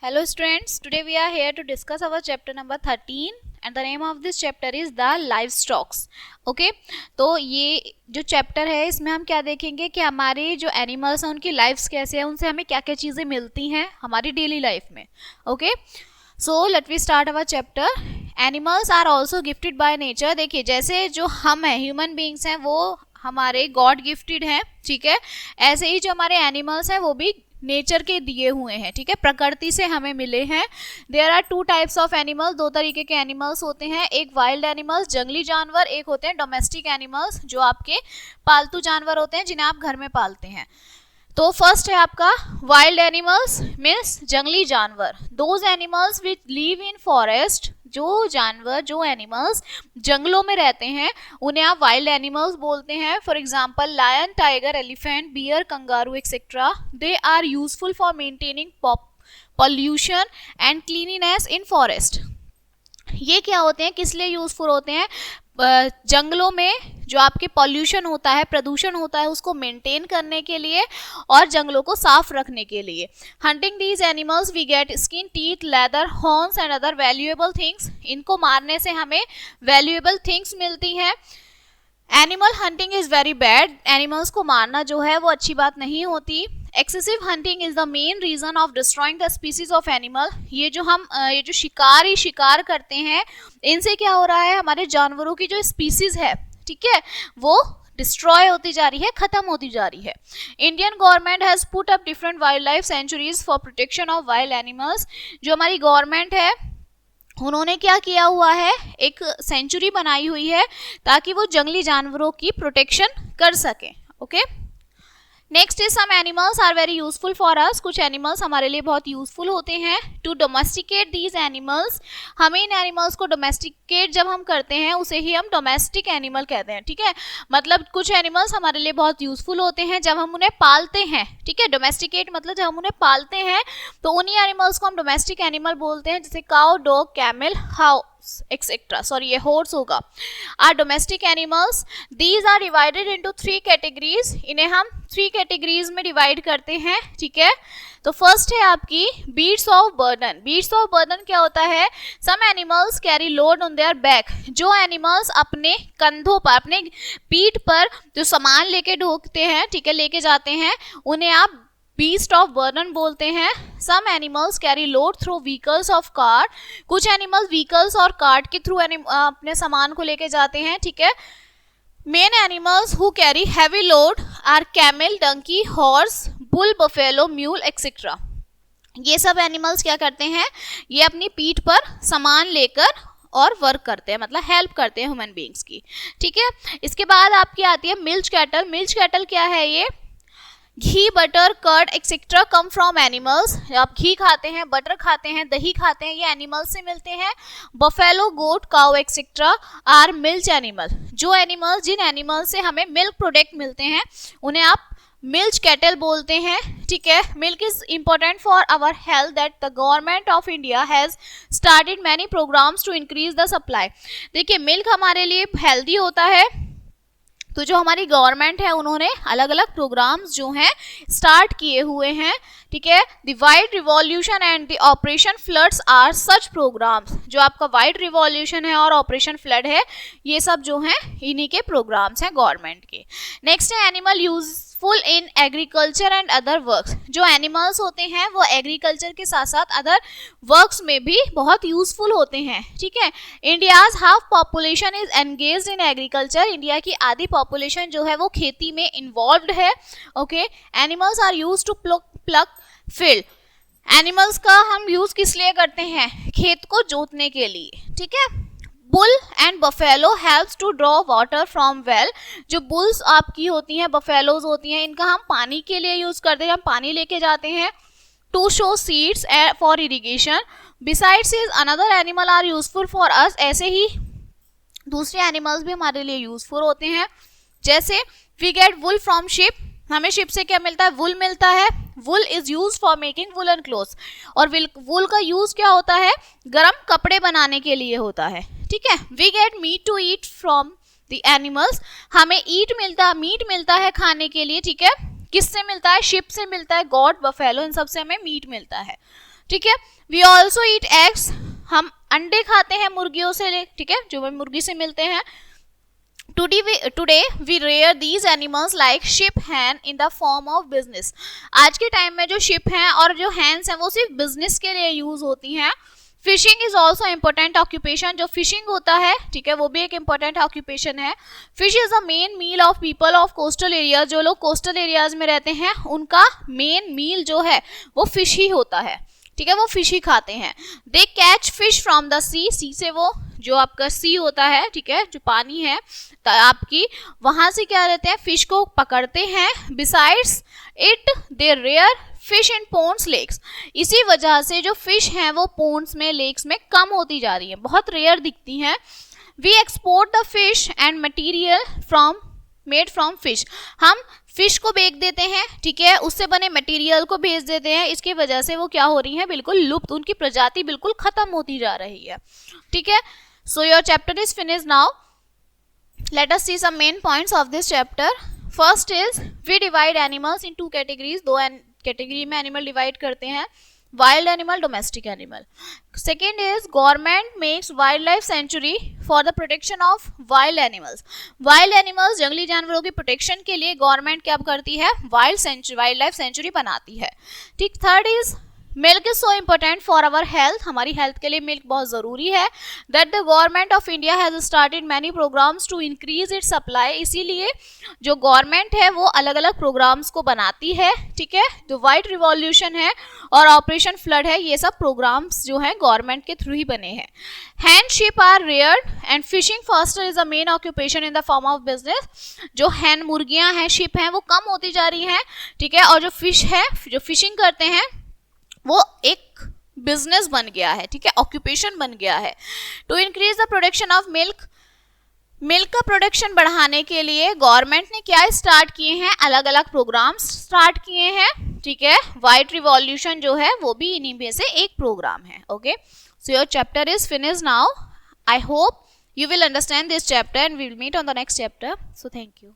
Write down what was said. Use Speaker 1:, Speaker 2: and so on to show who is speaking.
Speaker 1: Hello students, today we are here to discuss our chapter number 13 and the name of this chapter is the livestocks. Okay, तो ये जो chapter है इसमें हम क्या देखेंगे कि हमारे जो एनिमल्स हैं उनकी लाइफ्स कैसे हैं, उनसे हमें क्या क्या चीज़ें मिलती हैं हमारी डेली लाइफ में. Okay, so let we start our chapter. Animals are also gifted by nature. देखिए जैसे जो हम हैं ह्यूमन बींग्स हैं वो हमारे गॉड गिफ्टेड हैं, ठीक है. ऐसे ही जो हमारे एनिमल्स हैं वो भी नेचर के दिए हुए हैं, ठीक है, प्रकृति से हमें मिले हैं. There are two types of animals. दो तरीके के एनिमल्स होते हैं, एक वाइल्ड एनिमल्स जंगली जानवर, एक होते हैं डोमेस्टिक एनिमल्स जो आपके पालतू जानवर होते हैं जिन्हें आप घर में पालते हैं. तो फर्स्ट है आपका वाइल्ड एनिमल्स मीन्स जंगली जानवर. Those animals which live in forest. जो जानवर जो एनिमल्स जंगलों में रहते हैं उन्हें आप वाइल्ड एनिमल्स बोलते हैं. For example lion, tiger, elephant, bear, kangaroo etcetera. They are useful for maintaining pollution and cleanliness in forest. ये क्या होते हैं, किस लिए यूजफुल होते हैं? जंगलों में जो आपके पॉल्यूशन होता है, प्रदूषण होता है, उसको मेंटेन करने के लिए और जंगलों को साफ रखने के लिए. Hunting these animals we get skin, teeth, leather, horns and other valuable things. इनको मारने से हमें वैल्यूएबल थिंग्स मिलती हैं. Animal hunting is very bad. Animals को मारना जो है वो अच्छी बात नहीं होती. Excessive hunting is the main reason of destroying the species of animal. ये जो शिकार करते हैं इनसे क्या हो रहा है, हमारे जानवरों की जो स्पीसीज है, ठीक है, वो डिस्ट्रॉय होती जा रही है, खत्म होती जा रही है. Indian government has put up different wild life sanctuaries for protection of wild animals. जो हमारी गवर्नमेंट है उन्होंने क्या किया हुआ है, एक सेंचुरी बनाई हुई है ताकि वो जंगली जानवरों की प्रोटेक्शन कर सके. Okay, next is some animals are very useful for us. कुछ एनिमल्स हमारे लिए बहुत यूजफुल होते हैं. To domesticate these animals. हमें इन एनिमल्स को डोमेस्टिकेट जब हम करते हैं उसे ही हम डोमेस्टिक एनिमल कहते हैं, ठीक है. मतलब कुछ एनिमल्स हमारे लिए बहुत यूजफुल होते हैं जब हम उन्हें पालते हैं, ठीक है. डोमेस्टिकेट मतलब जब हम उन्हें पालते हैं तो उन्हीं एनिमल्स को हम डोमेस्टिक एनिमल बोलते हैं, जैसे cow, dog, camel, how etcetera. Sorry ये हॉर्स होगा. Are domestic animals. These are divided into 3 categories. इन्हें हम 3 कैटेगरीज में डिवाइड करते हैं, ठीक है. तो फर्स्ट है आपकी beasts of burden. Beasts of burden क्या होता है? Some animals carry load on their back. जो एनिमल्स अपने कंधों पर, अपने पीठ पर जो सामान लेके ढोते हैं, ठीक है, लेके जाते हैं, उन्हें आप बीस्ट ऑफ बर्डन बोलते हैं. Some animals carry load through vehicles of cart. कुछ एनिमल्स व्हीकल्स और कार्ट के थ्रू अपने सामान को लेके जाते हैं, ठीक है. Main animals who carry heavy load are camel, donkey, horse, bull, buffalo, mule etcetera. ये सब एनिमल्स क्या करते हैं, ये अपनी पीठ पर सामान लेकर और वर्क करते हैं, मतलब हेल्प करते हैं ह्यूमन बींग्स की, ठीक है. इसके बाद आपकी आती है मिल्क कैटल. मिल्क कैटल क्या है? ये ghee, butter, curd etcetera come from animals. आप घी खाते हैं, बटर खाते हैं, दही खाते हैं, ये एनिमल्स से मिलते हैं. Buffalo, goat, cow etcetera are milk animal. जो एनिमल्स, जिन एनिमल से हमें मिल्क प्रोडक्ट मिलते हैं उन्हें आप मिल्क कैटल बोलते हैं, ठीक है. Milk is important for our health that the government of India has started many programs to increase the supply. देखिए मिल्क हमारे लिए हेल्दी होता है, तो जो हमारी गवर्नमेंट है उन्होंने अलग अलग प्रोग्राम्स जो हैं स्टार्ट किए हुए हैं, ठीक है. The white revolution and the operation floods are such programs. जो आपका वाइट रिवॉल्यूशन है और ऑपरेशन फ्लड है, ये सब जो हैं इन्हीं के प्रोग्राम्स हैं गवर्नमेंट के. नेक्स्ट है animal useful in agriculture and other works. जो एनिमल्स होते हैं वो एग्रीकल्चर के साथ साथ अदर वर्क्स में भी बहुत यूजफुल होते हैं, ठीक है. India's half population is engaged in agriculture. India की आधी पॉपुलेशन जो है वो खेती में इन्वॉल्व्ड है. Okay, animals are used to plough field. Animals का हम यूज किस लिए करते हैं? खेत को जोतने के लिए, ठीक है. Bull and buffalo helps to draw water from well. जो बुल्स आपकी होती हैं, बफेलोज होती हैं, इनका हम पानी के लिए यूज करते हैं, हम पानी लेके जाते हैं. To sow seeds for irrigation. Besides is another animal are useful for us. ऐसे ही दूसरे एनिमल्स भी हमारे लिए यूजफुल होते हैं. जैसे we get wool from sheep. हमें शिप से क्या मिलता है? वुल मिलता है. Wool is use for making woollen clothes. और वुल का यूज क्या होता है? गर्म कपड़े बनाने के लिए होता है, ठीक है. We get meat to eat from the animals. हमें मीट मिलता है खाने के लिए, ठीक है. किससे मिलता है? शिप से मिलता है. गॉट, बफेलो, इन सब से हमें मीट मिलता है, ठीक है। वी ऑल्सो ईट एग्स, हम अंडे खाते हैं मुर्गियों से, ठीक है, जो हमें मुर्गी से मिलते हैं। Today we rear these animals like sheep hen in the form of business। आज के टाइम में जो शिप हैं और जो हैंस हैं वो सिर्फ बिजनेस के लिए यूज होती हैं। Fishing is also important occupation, जो फिशिंग होता है, ठीक है, वो भी एक इम्पोर्टेंट ऑक्यूपेशन है। Fish is the main meal of people of coastal area, जो लोग कोस्टल एरियाज में रहते हैं उनका मेन मील जो है वो फिश ही होता है, ठीक है, वो फिश ही खाते हैं। दे कैच फिश फ्रॉम द सी, सी से वो जो आपका सी होता है, ठीक है, जो पानी है आपकी, वहां से क्या रहते हैं, फिश को पकड़ते हैं। Besides it they rear fish in ponds lakes, इसी वजह से जो फिश हैं वो पोन्स में, लेक्स में कम होती जा रही है, बहुत रेयर दिखती हैं। We export the fish and material from made from fish, हम फिश को बेच देते हैं, ठीक है, उससे बने मटेरियल को भेज देते हैं, इसकी वजह से वो क्या हो रही है, बिल्कुल लुप्त, उनकी प्रजाति बिल्कुल खत्म होती जा रही है, ठीक है। So your chapter is finished now. Let us see some main points of this chapter. First is we divide animals in 2 categories, 2 category में एनिमल डिवाइड करते हैं, wild animal, domestic animal. Second is government makes wildlife sanctuary for the protection of wild animals, wild animals, जंगली जानवरों की protection के लिए government क्या करती है, वाइल्ड लाइफ सेंचुरी बनाती है, ठीक। Third is milk is so important for our health, हमारी हेल्थ के लिए मिल्क बहुत ज़रूरी है। That the government of India has started many programs to increase its supply, इसीलिए जो गवर्नमेंट है वो अलग अलग प्रोग्राम्स को बनाती है, ठीक है। जो वाइट रिवॉल्यूशन है और ऑपरेशन फ्लड है, ये सब प्रोग्राम्स जो हैं गवर्नमेंट के थ्रू ही बने हैं। Hen ship are reared and fishing faster is the main occupation in the form of business, जो हैन मुर्गियाँ हैं, शिप हैं, वो कम होती जा रही हैं, ठीक है, और जो फिश है, जो फिशिंग करते हैं, वो एक बिजनेस बन गया है, ठीक है, ऑक्यूपेशन बन गया है। To increase the production of milk, milk का प्रोडक्शन बढ़ाने के लिए गवर्नमेंट ने क्या स्टार्ट किए हैं, अलग अलग प्रोग्राम्स स्टार्ट किए हैं, ठीक है। वाइट रिवॉल्यूशन जो है वो भी इन्हीं में से एक प्रोग्राम है, okay. So your chapter is finished now. I hope you will understand this chapter and we will meet on the next chapter. So thank you.